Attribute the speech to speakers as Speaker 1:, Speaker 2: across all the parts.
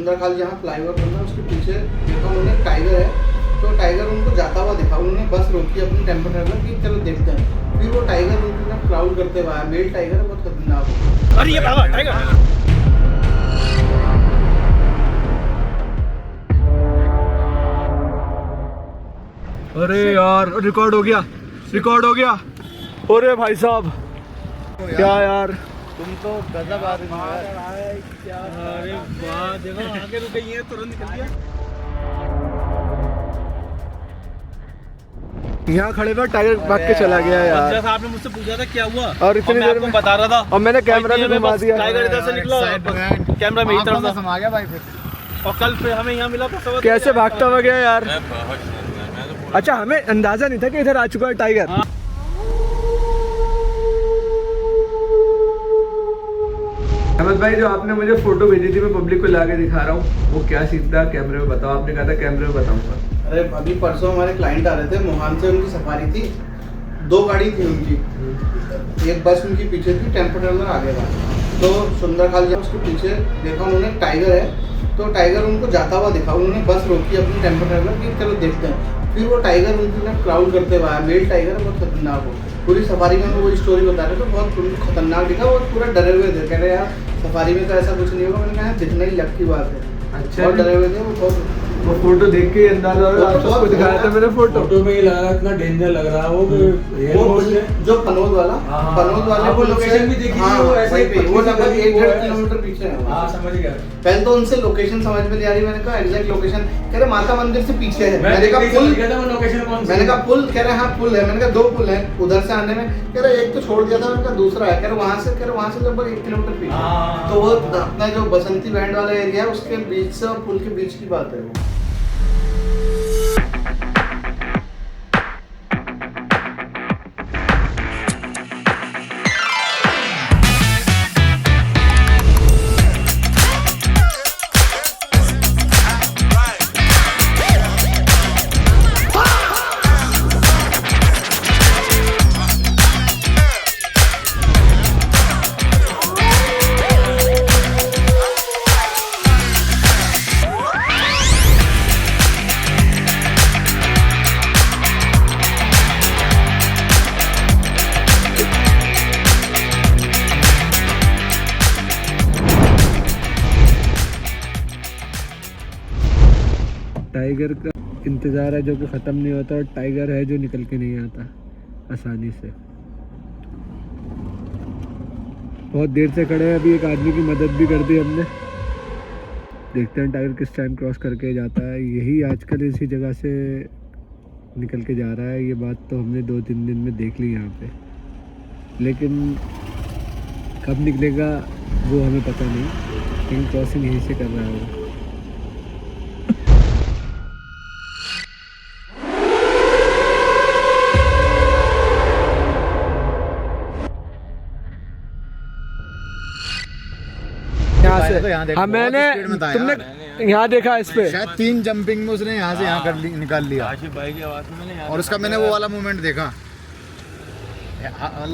Speaker 1: सुंदरखाल जहाँ फ्लाईओवर बन रहा है उसके पीछे देखा उन्होंने टाइगर है, तो टाइगर उनको जाता हुआ देखा, उन्होंने बस रोकी अपनी टेम्पो ट्रैवलर कि चलो देखते हैं। फिर वो टाइगर उनके साथ क्राउड करते हुए आया, मेल टाइगर है, बहुत खतरनाक है।
Speaker 2: अरे ये भागा टाइगर। अरे यार रिकॉर्ड हो गया, रिकॉर्ड हो गया। अरे भाई साहब क्या यार,
Speaker 1: तुम तो गजब आदमी हो।
Speaker 2: अरे वाह, देखो आगे रुक गई है, तुरंत निकल गया।
Speaker 3: यहाँ खड़े पर टाइगर भाग के चला गया यार।
Speaker 2: जैसा आपने मुझसे पूछा था क्या हुआ,
Speaker 3: और इतनी देर में
Speaker 2: बता रहा था,
Speaker 3: और मैंने कैमरा भी घुमा दिया।
Speaker 2: टाइगर इधर से निकला, कैमरा मेरी तरफ था,
Speaker 1: समा गया भाई फिर।
Speaker 2: और कल फिर हमें यहाँ मिला था।
Speaker 3: कैसे भागता हुआ गया यार। अच्छा, हमें अंदाजा नहीं था कि इधर आ चुका है टाइगर। अहमद भाई, जो आपने मुझे फोटो भेजी थी मैं पब्लिक को लाके दिखा रहा हूँ, वो क्या सीन था कैमरे में बताओ। आपने कहा था कैमरे में बताऊंगा।
Speaker 1: अरे अभी परसों हमारे क्लाइंट आ रहे थे मोहान से, उनकी सफारी थी, 2 गाड़ी थी उनकी, एक बस उनकी पीछे थी, टेम्पो ट्रैवलर आगे था। तो सुंदरखाल जब उसके पीछे देखा उन्होंने टाइगर है, तो टाइगर उनको जाता हुआ देखा, उन्होंने बस रोकी अपनी टेम्पो ट्रैवलर कि चलो देखते हैं। फिर वो टाइगर उनके साथ क्राउड करते हुए आया, मेल टाइगर है, बहुत खतरनाक हो। पूरी सफारी में वो स्टोरी बता रहे थे, बहुत खतरनाक दिखा, वो पूरा डरे हुए थे, कह रहे यार सफारी में तो ऐसा कुछ नहीं होगा। मैंने कहा दिखना ही लक की बात है।
Speaker 3: अच्छा,
Speaker 1: बहुत डरे हुए थे वो, बहुत।
Speaker 3: वो फोटो देख के अंदाजा हो रहा है, आपको दिखाया था मैंने फोटो
Speaker 4: में ही लग रहा, इतना डेंजर लग रहा है
Speaker 1: वो जो पनोद वाला, पनोद वाले
Speaker 4: वो लोकेशन भी देखी थी, वो ऐसे ही
Speaker 1: वो लगभग 1-1.5 किलोमीटर पीछे है।
Speaker 4: हाँ समझ गया।
Speaker 1: पहले तो उनसे लोकेशन समझ में नहीं आ रही, मैंने कहा एग्जैक्ट लोकेशन, कह रहे माता मंदिर से पीछे है। मैंने कहा पुल,
Speaker 4: लोकेशन कौन सा?
Speaker 1: मैंने कहा पुल, कह रहे हाँ पुल है। मैंने कहा 2 पुल है उधर से आने में, कह रहे एक तो छोड़ दिया था, मैंने कहा दूसरा है, कह रहे वहाँ से, कह रहे वहाँ से लगभग 1 किलोमीटर पीछे। तो वो अपना जो बसंती बैंड वाला एरिया है उसके बीच से और पुल के बीच की बात है वो।
Speaker 3: टाइगर का इंतज़ार है जो कि ख़त्म नहीं होता, और टाइगर है जो निकल के नहीं आता आसानी से। बहुत देर से खड़े हैं, अभी एक आदमी की मदद भी कर दी हमने। देखते हैं टाइगर किस टाइम क्रॉस करके जाता है। यही आजकल इसी जगह से निकल के जा रहा है, ये बात तो हमने 2-3 दिन में देख ली यहाँ पे, लेकिन कब निकलेगा वो हमें पता नहीं, लेकिन क्रॉसिंग यहीं से कर रहा है वो। यहाँ से हाँ, मैंने तुमने यहाँ देखा इस पे
Speaker 5: शायद 3 जंपिंग में उसने यहाँ से यहाँ कर निकाल लिया। और उसका मैंने वो वाला मूवमेंट देखा,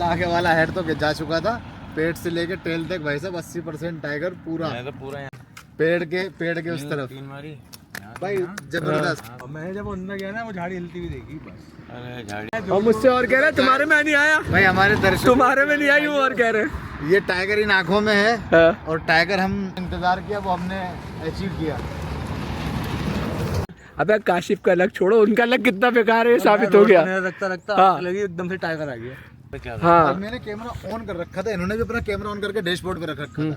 Speaker 5: आगे वाला हेड तो जा चुका था, पेट से लेके टेल तक भाई साहब 80% टाइगर पूरा पेड़ के उस तरफ भाई जबरदस्त।
Speaker 4: मैंने जब अंदर गया ना वो झाड़ी हिलती हुई देखी बस।
Speaker 2: अरे झाड़ी,
Speaker 3: और मुझसे और कह रहे तुम्हारे में नहीं आया
Speaker 5: भाई हमारे दर्शक
Speaker 3: तुम्हारे में नहीं आई, वो और कह रहे
Speaker 5: ये टाइगर इन आंखों में है।
Speaker 3: हाँ।
Speaker 5: और टाइगर हम इंतजार किया, वो हमने अचीव किया।
Speaker 3: अबे काशिफ का लक छोड़ो, उनका लक कितना बेकार है ये साबित हो गया।
Speaker 4: रखता
Speaker 3: हाँ।
Speaker 4: लगी एकदम से टाइगर आ गया।
Speaker 3: हाँ,
Speaker 5: और मैंने कैमरा ऑन कर रखा था, इन्होंने भी अपना कैमरा ऑन करके डैशबोर्ड पे रख रखा था।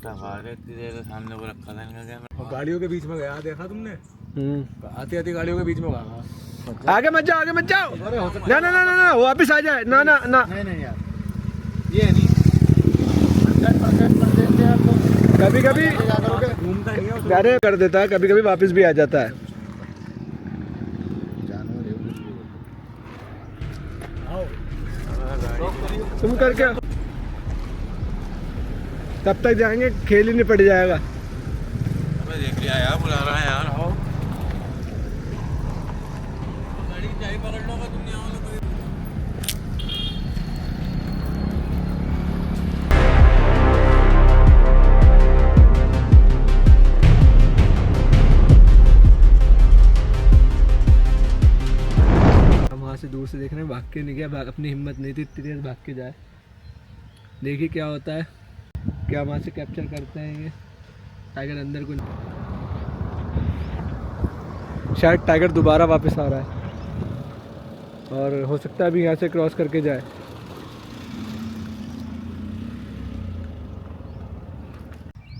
Speaker 2: सामने वो रखा था इनका कैमरा,
Speaker 4: और गाड़ियों के बीच में गया, देखा तुमने? आती आती गाड़ियों के बीच में भागा।
Speaker 3: आगे मत जाओ, आगे मत जाओ, ना ना ना ना ना वापिस आ जाए, ना ना ना
Speaker 5: नहीं यार, ये नहीं 100% है आपको।
Speaker 3: कभी कभी
Speaker 4: घूमता नहीं है
Speaker 3: गाने कर देता है, कभी कभी वापस भी आ जाता है। तुम करके तब तक जाएंगे, खेल ही नहीं पड़ जाएगा।
Speaker 2: देख लिया यार, बुला रहा है यार। आओ गाड़ी की चाबी पकड़ लो, तुम नहीं आओ तो
Speaker 3: भाग के नहीं गया, अपनी हिम्मत नहीं थी इतनी देर भाग के जाए। देखिए क्या होता है, क्या वहाँ से कैप्चर करते हैं ये टाइगर अंदर को। शायद टाइगर दोबारा वापस आ रहा है और हो सकता है अभी यहाँ से क्रॉस करके जाए।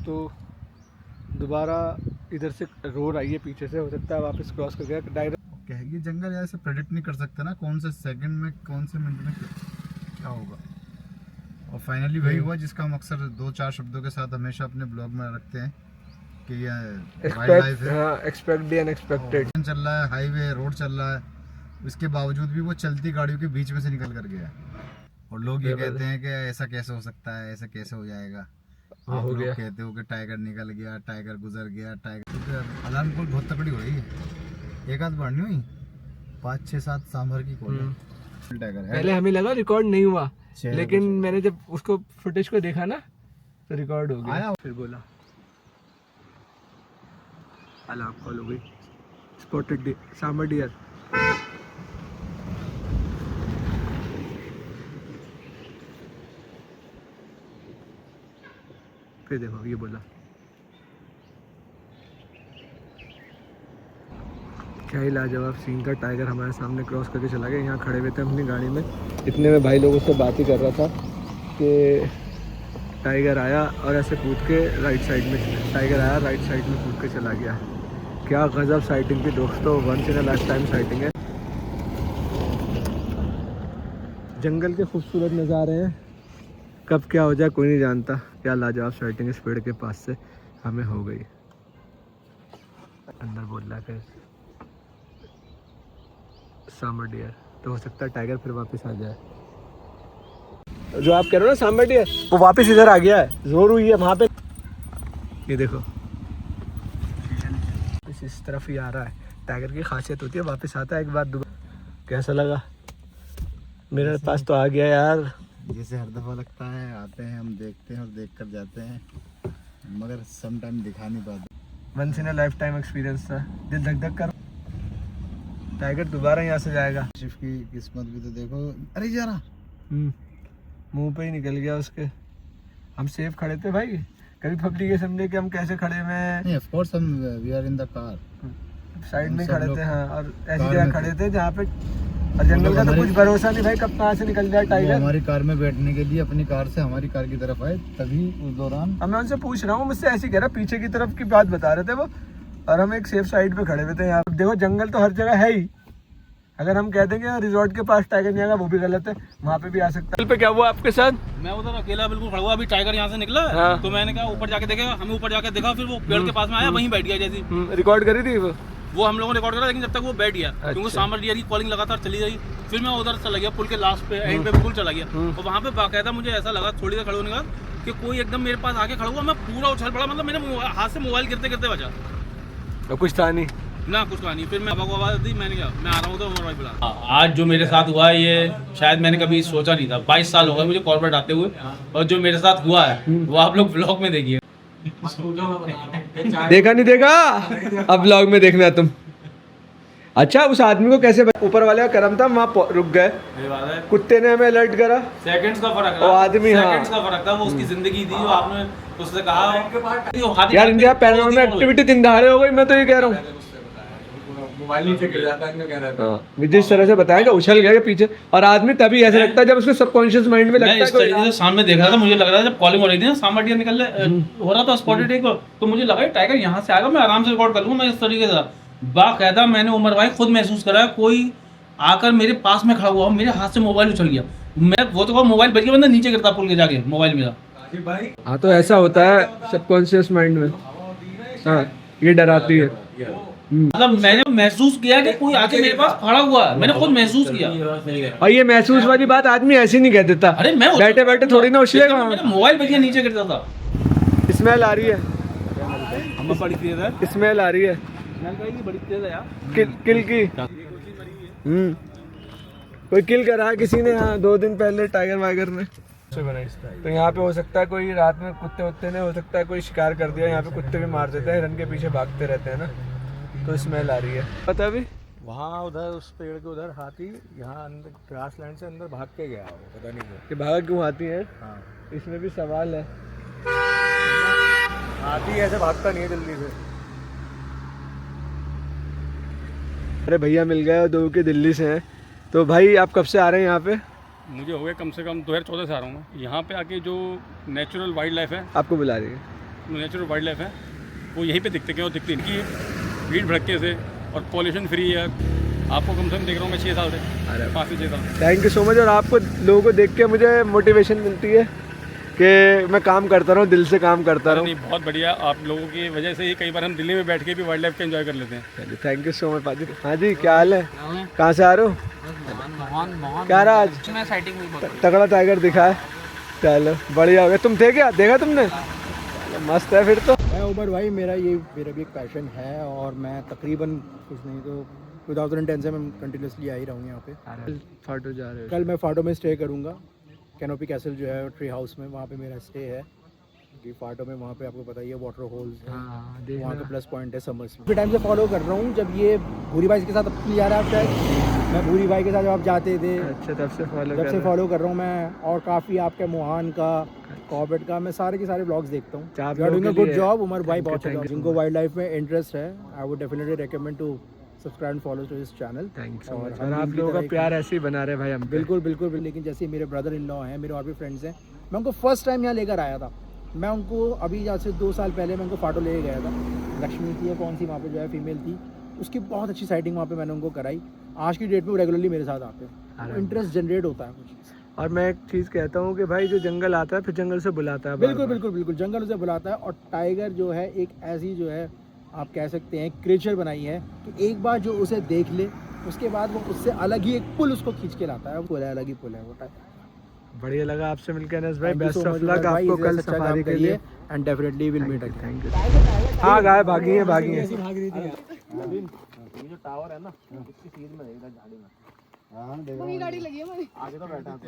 Speaker 3: तो दोबारा इधर से रो रही है पीछे से, हो सकता है वापस क्रॉस कर गया टाइगर।
Speaker 5: क्या है ये जंगल, ऐसे प्रेडिक्ट नहीं कर सकते ना कौन से सेकंड में कौन से मिनट में क्या होगा। और फाइनली वही हुआ जिसका हम अक्सर 2-4 शब्दों के साथ हमेशा अपने ब्लॉग में रखते हैं कि ये वाइल्ड लाइफ है।
Speaker 3: हाँ, एक्सपेक्ट द अनएक्सपेक्टेड।
Speaker 5: चल रहा है, हाईवे रोड चल रहा है, इसके बावजूद भी वो चलती गाड़ियों के बीच में से निकल कर गया। और लोग ये कहते हैं कि ऐसा कैसे हो सकता है, ऐसा कैसे हो जाएगा। आप लोग कहते हो कि टाइगर निकल गया, टाइगर गुजर गया, टाइगर। अलार्म कॉल बहुत तकड़ी हो रही है, एक आध बार नहीं हुई, 5, 6, 7 सांभर की कॉल है। टाइगर है।
Speaker 3: पहले हमें लगा रिकॉर्ड नहीं हुआ, लेकिन मैंने जब उसको फुटेज को देखा ना तो रिकॉर्ड हो गया। फिर बोला अलार्म कॉल हो गई, स्पॉटेड सांभर डियर। फिर देखो ये बोला, क्या ही लाजवाब सीन था। टाइगर हमारे सामने क्रॉस करके चला गया। यहाँ खड़े हुए थे अपनी गाड़ी में, इतने में भाई लोगों से बात ही कर रहा था कि टाइगर आया और ऐसे कूद के राइट साइड में, टाइगर आया राइट साइड में कूद के चला गया। क्या गजब साइटिंग थी दोस्तों, once in a life time sighting है। जंगल के खूबसूरत नज़ारे हैं, कब क्या हो जाए कोई नहीं जानता। क्या लाजवाब साइटिंग इस पेड़ के पास से हमें हो गई। अंदर बोल रहा है सांभर डियर, तो हो सकता है टाइगर फिर वापस आ जाए। जो आप कह रहे हो ना सांभर डियर, वो वापस इधर आ गया है, जोर हुई है वहाँ पे। ये देखो इस तरफ ही आ रहा है। टाइगर की खासियत होती है वापस आता है एक बार दोबारा। कैसा लगा? मेरे पास तो आ गया यार।
Speaker 5: जैसे हर दफ़ा लगता है आते हैं हम, देखते हैं और देख कर जाते हैं, मगर सम टाइम दिखा नहीं पाते।
Speaker 3: Once in a life time experience था। दिल धक धक कर, टाइगर दोबारा यहाँ से जाएगा।
Speaker 5: शिव की किस्मत भी तो देखो। अरे जरा
Speaker 3: मुंह पे ही निकल गया उसके। हम सेफ खड़े थे भाई, कभी पब्लिक ये समझे कि हम कैसे खड़े में।
Speaker 5: नहीं, ऑफ कोर्स हम we are in the car,
Speaker 3: side में खड़े थे। हाँ, और ऐसी जगह खड़े थे जहाँ पे, और जंगल का तो कुछ भरोसा नहीं भाई, कब कहाँ से निकल जाए टाइगर।
Speaker 5: हमारी कार में बैठने के लिए अपनी कार से हमारी कार की तरफ आए, तभी उस दौरान
Speaker 3: अब मैं उनसे पूछ रहा हूँ, मुझसे ऐसे कह रहा, पीछे की तरफ की बात बता रहे थे वो, और हम एक सेफ साइड पे खड़े हुए थे। यहाँ देखो जंगल तो हर जगह है ही, अगर हम कह देंगे रिजॉर्ट के पास टाइगर नहीं आएगा वो भी गलत है, वहाँ पे भी आ सकता है। पे क्या हुआ आपके साथ?
Speaker 6: मैं उधर अकेला बिल्कुल खड़ा हुआ, अभी टाइगर यहाँ से निकला। हाँ। तो मैंने कहा ऊपर जाके देखेगा, हमें ऊपर जाके देखा, फिर वो पेड़ के पास में आया, वहीं बैठ गया। जैसी
Speaker 3: रिकॉर्ड करी थी
Speaker 6: वो हम लोगों ने रिकॉर्ड करा, लेकिन जब तक वो बैठ गया, क्योंकि सांभर डियर की कॉलिंग लगातार चली रही। फिर मैं उधर चला गया, पुल के लास्ट पे एंड पे बिल्कुल चला गया, और वहाँ पे बाकायदा मुझे ऐसा लगा थोड़ी देर खड़े होने का कि कोई एकदम मेरे पास आके खड़ा हुआ, मैं पूरा उछल पड़ा, मतलब मेरे हाथ से मोबाइल गिरते गिरते बचा।
Speaker 3: और कुछ था नहीं
Speaker 6: ना, कुछ कहा नहीं। फिर मैं बाबा को आवाज दी, मैंने कहा मैं आ रहा हूँ, तो मोबाइल बुला। आज जो मेरे साथ हुआ है ये शायद मैंने कभी सोचा नहीं था। 22 साल हो गए मुझे कॉर्पोरेट आते हुए, और जो मेरे साथ हुआ है वो आप लोग ब्लॉग में देखिए।
Speaker 3: देखा नहीं देखा, अब ब्लॉग में देखना तुम। अच्छा, उस आदमी को कैसे, ऊपर वाले का करम था, वहाँ रुक गए, कुत्ते ने हमें अलर्ट करा।
Speaker 6: सेकंड्स का फर्क
Speaker 3: वो आदमी, हाँ
Speaker 6: सेकंड्स का फर्क था, वो उसकी जिंदगी थी, जो आपने उससे कहा
Speaker 3: यार इंडिया पैरानॉर्मल एक्टिविटी दिन दहाड़े हो गई। मैं तो ये कह रहा हूँ
Speaker 4: मोबाइल नीचे गिर जाता है, कह रहा है।
Speaker 3: जिस तरह से बताया उछल गया पीछे, और आदमी तभी ऐसा लगता है जब उसके सबकॉन्शियस माइंड में लगता है।
Speaker 6: इस तरीके से सामने देख रहा था, मुझे लग रहा था जब कॉलिंग हो रही थी ना, सांभर डियर निकल हो रहा था स्पॉटेड एक, तो मुझे लगा टाइगर यहाँ से आएगा, मैं आराम से रिकॉर्ड कर लूंगा। मैं इस तरीके से बाकायदा मैंने उमर भाई खुद महसूस करा, कोई आकर मेरे पास में खड़ा हुआ, मेरे हाथ से मोबाइल उछल गया। मैं वो तो मोबाइल बच गया, बंदा नीचे गिरता पुल के जाके मोबाइल मेरा।
Speaker 3: हाँ, तो ऐसा होता है सबकॉन्शियस माइंड में। हाँ, ये डराती है।
Speaker 6: मतलब मैंने महसूस किया कि कोई आके मेरे पास खड़ा हुआ है, मैंने खुद महसूस किया।
Speaker 3: और ये महसूस वाली बात आदमी ऐसी नहीं कह देता।
Speaker 6: अरे मैं
Speaker 3: बैठे बैठे थोड़ी ना उछलेगा,
Speaker 6: मोबाइल बच गया, नीचे गिरता था।
Speaker 3: स्मेल आ रही है,
Speaker 6: बड़ी तेज है
Speaker 3: स्मेल आ रही है,
Speaker 6: बड़ी तेज है यार,
Speaker 3: किल की। कोई किल करा किसी ने, हाँ 2 दिन पहले टाइगर वाइगर ने। तो यहाँ पे हो सकता है कोई रात में कुत्ते वत्ते ने, हो सकता है कोई शिकार कर दिया। यहाँ पे कुत्ते भी मार देते हैं, हिरन के पीछे भागते रहते हैं ना, तो स्मेल आ रही है। पता भी
Speaker 4: वहाँ उधर उस पेड़ के उधर हाथी यहाँ अंदर ग्रास लैंड से अंदर भाग के गया, वो पता नहीं क्यों।
Speaker 3: कि भागा क्यों हाथी है,
Speaker 4: हाँ,
Speaker 3: इसमें भी सवाल है।
Speaker 4: हाथी ऐसे भागता नहीं है जल्दी से।
Speaker 3: अरे भैया मिल गए, दो के दिल्ली से हैं। तो भाई आप कब से आ रहे हैं यहाँ पे?
Speaker 7: मुझे हो गया कम से कम 2014 से आ रहा हूँ मैं। यहाँ पे आके जो नेचुरल वाइल्ड लाइफ है,
Speaker 3: आपको बुला रही है?
Speaker 7: नेचुरल वाइल्ड लाइफ है वो यहीं पे दिखते क्यों दिखती इनकी भीड़ भड़के से और पॉल्यूशन फ्री है। आपको कम से कम देख रहा हूँ मैं 6 साल से,
Speaker 3: अरे
Speaker 7: 5 से 6 साल।
Speaker 3: Thank you so much. और आपको लोगों को देख के मुझे मोटिवेशन मिलती है कि मैं काम करता रहूँ, दिल से काम करता रहूँ।
Speaker 7: नहीं, बहुत बढ़िया। आप लोगों की वजह से ही कई बार हम दिल्ली में बैठ के भी वाइल्ड लाइफ का एंजॉय कर लेते हैं।
Speaker 3: थैंक यू सो मच पाजी। हाँ जी, क्या हाल है? कहाँ से आ रहे हो? क्या रहा आज? तगड़ा टाइगर दिखा है। चलो बढ़िया हो गया। तुम थे क्या, देखा तुमने? मस्त है फिर तो।
Speaker 8: मैं उमर भाई, मेरा भी एक पैशन है और मैं तकरीबन कुछ नहीं तो 2010 से मैं कंटिन्यूसली आ ही रहा हूँ यहाँ पे।
Speaker 3: फाटो जा रहे हो?
Speaker 8: कल मैं फाटो में स्टे करूँगा। कैनोपी कैसल जो है ट्री हाउस में, वहाँ पे मेरा स्टे है। कि फाटो में वहाँ पे आपको पता ही है वाटर होल्स हैं, वहाँ का प्लस पॉइंट है समर्स में। टाइम से फॉलो कर रहा हूँ, जब ये भूरी भाई के साथ अपनी जा रहा है आप शायद, मैं भूरी भाई के साथ जब आप जाते थे,
Speaker 3: अच्छा तब से
Speaker 8: फॉलो कर रहा हूँ मैं। और काफ़ी आपके मोहान का, कॉर्बेट का, मैं सारे के सारे ब्लॉग्स देखता हूँ। You are doing a good job Umar भाई, बहुत अच्छा। जिनको वाइल्ड लाइफ में इंटरेस्ट है, I would definitely recommend to subscribe and follow to this channel.
Speaker 3: Thank you so much. और आप लोगों का प्यार ऐसे ही बना रहे भाई हम।
Speaker 8: बिल्कुल बिल्कुल। लेकिन जैसे मेरे ब्रदर इन लॉ हैं, मेरे और भी फ्रेंड्स हैं, मैं उनको फर्स्ट टाइम यहाँ लेकर आया था। मैं उनको अभी यहाँ से 2 साल पहले मैं उनको फाटो ले गया था। लक्ष्मी थी या कौन सी वहाँ पे जो है फीमेल थी, उसकी बहुत अच्छी साइटिंग वहाँ पे मैंने उनको कराई। आज की डेट में वो रेगुलरली मेरे साथ आते हैं, इंटरेस्ट जनरेट होता है कुछ।
Speaker 3: और मैं एक चीज़ कहता हूँ कि भाई जो जंगल आता है फिर जंगल से बुलाता है।
Speaker 8: बिल्कुल बिल्कुल बिल्कुल, जंगल उसे बुलाता है। और टाइगर जो है एक ऐसी जो है आप कह सकते हैं क्रिएचर बनाई है कि एक बार जो उसे देख ले, उसके बाद वो उससे अलग ही एक पुल उसको खींच के लाता है। वो पुल है, अलग ही पुल है वो टाइगर।
Speaker 3: बढ़िया लगा आपसे मिलकर अनस भाई। बेस्ट ऑफ लक आपको कल सफारी के लिए
Speaker 8: and definitely will meet again.
Speaker 3: Thank you. हाँ गाय भागी है, भागी है।
Speaker 8: भाग रही थी
Speaker 6: ये जो टावर है ना, इसकी सीध में रहेगा झाड़ी में।
Speaker 9: वही गाड़ी लगी है हमारी।
Speaker 6: आगे तो बैठा है।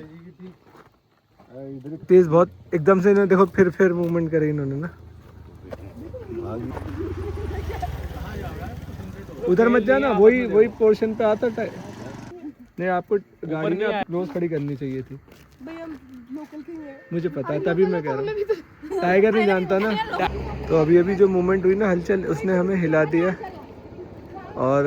Speaker 3: तेज बहुत एकदम से इन्होंने देखो फिर मूवमेंट करी इन्होंने ना। उधर मत जाना, वही पोर्शन पे आता नहीं। आपको गाड़ी में क्लोज खड़ी करनी चाहिए थी।
Speaker 9: भैया लोकल के हैं।
Speaker 3: मुझे पता है, तभी मैं कह रहा हूँ। टाइगर नहीं जानता ना। तो अभी जो मूवमेंट हुई ना, हलचल, उसने हमें हिला दिया। और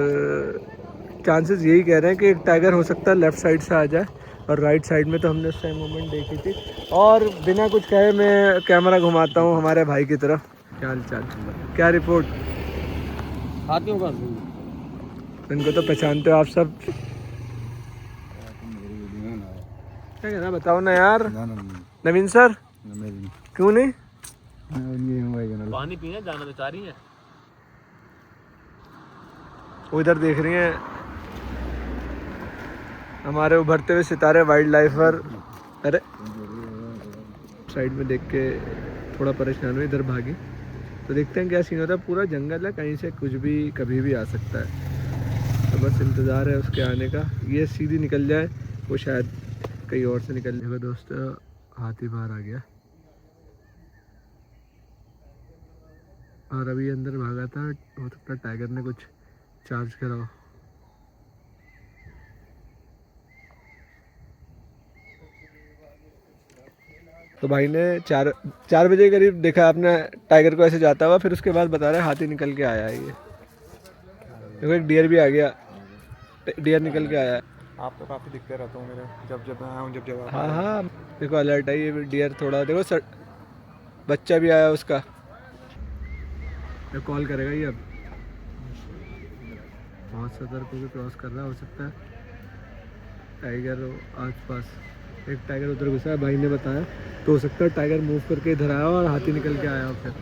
Speaker 3: चांसेस यही कह रहे हैं कि एक टाइगर हो सकता है लेफ्ट साइड से आ जाए, और राइट साइड में तो हमने उस टाइम मूवमेंट देखी थी। और बिना कुछ कहे मैं कैमरा घुमाता हूँ हमारे भाई की तरफ। क्या हाल चाल, क्या रिपोर्ट?
Speaker 6: हाथियों का
Speaker 3: इनको तो पहचानते हो आप सब। क्या कहना, बताओ ना यार। नवीन सर क्यों नहीं?
Speaker 6: पानी पीने जाना तो चाह रही है।
Speaker 3: उधर देख रही हैं हमारे उभरते हुए सितारे वाइल्ड लाइफर। अरे साइड में देख के थोड़ा परेशान हुई, इधर भागी। तो देखते हैं क्या सीन होता है। पूरा जंगल है, कहीं से कुछ भी कभी भी आ सकता है। तो बस इंतज़ार है उसके आने का। ये सीधी निकल जाए, वो शायद कहीं और से निकल जाएगा। दोस्त हाथी बाहर आ गया और अभी अंदर भागा था। हो सकता है टाइगर ने कुछ चार्ज करा हो। तो भाई ने 4 बजे करीब देखा आपने टाइगर को ऐसे जाता हुआ, फिर उसके बाद बता रहे हाथी निकल के आया है। ये देखो एक डियर भी आ गया, डियर निकल के आया है।
Speaker 4: आप तो काफ़ी दिखते रहता हूँ मेरे, जब मैं आऊँ जब
Speaker 3: हाँ देखो अलर्ट है ये डियर थोड़ा। देखो बच्चा भी आया उसका, ये कॉल करेगा ये। अब बहुत सतर्क होकर क्रॉस कर रहा, हो सकता है टाइगर हो आस पास। एक टाइगर उधर घुसा है, भाई ने बताया। तो हो सकता है टाइगर मूव करके इधर आया और हाथी निकल के आया फिर।